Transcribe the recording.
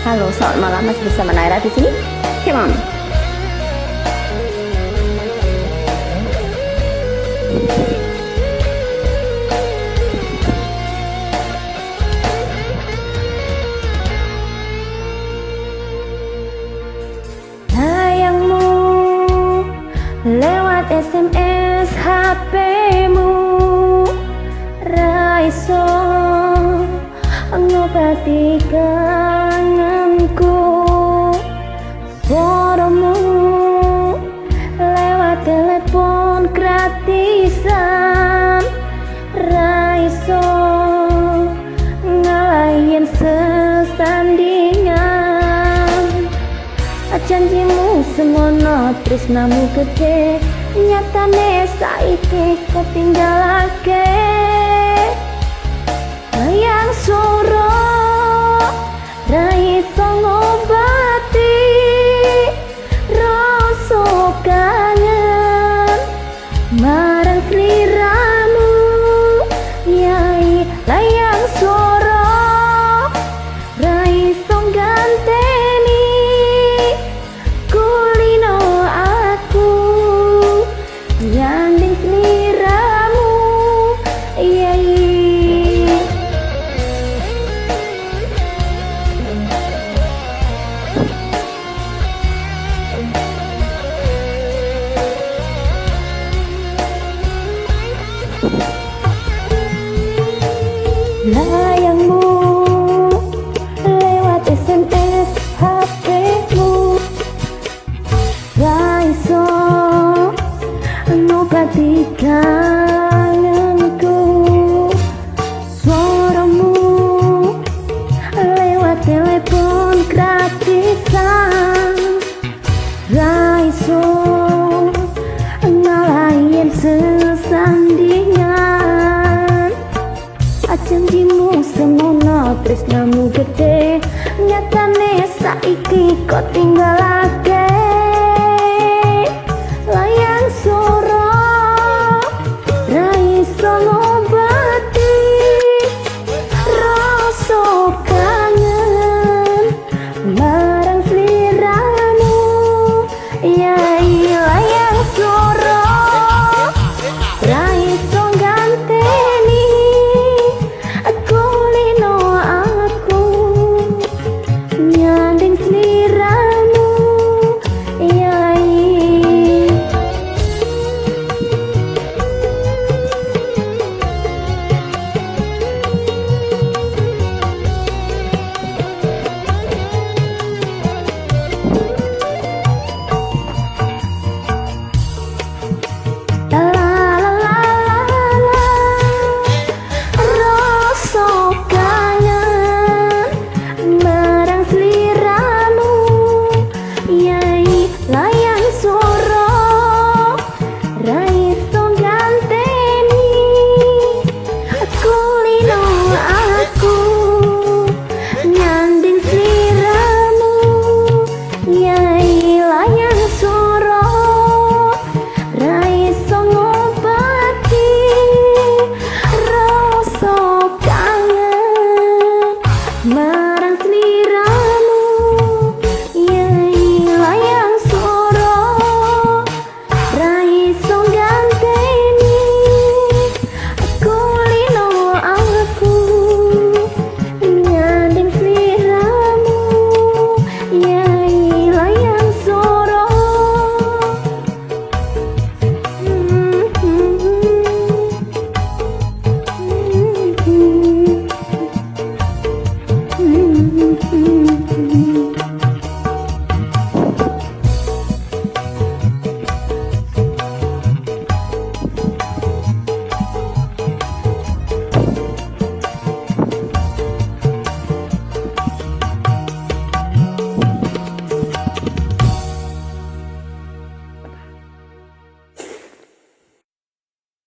Halo, selamat malam, masih bersama Naira di sini. Come on. Sayangmu lewat SMS HP-mu, raiso ngobati kangenku. Suaramu lewat telepon gratisan, raiso ngalahin sesandingan. Janjimu semono tresnamu gede, nyatane saiki kok tinggalake. Yang soro ra iso ngobati rasa kangen marang sliramu, yai layang soro ra iso ganteni kulino aku yang ning sliramu, yai. Layangmu lewat SMS HP-mu, raiso ngobati kangenku. Suaramu lewat telepon gratisan, raiso ngalahin sesandingan. Janjimu semono tresnamu gede, nyatane saiki kok tinggal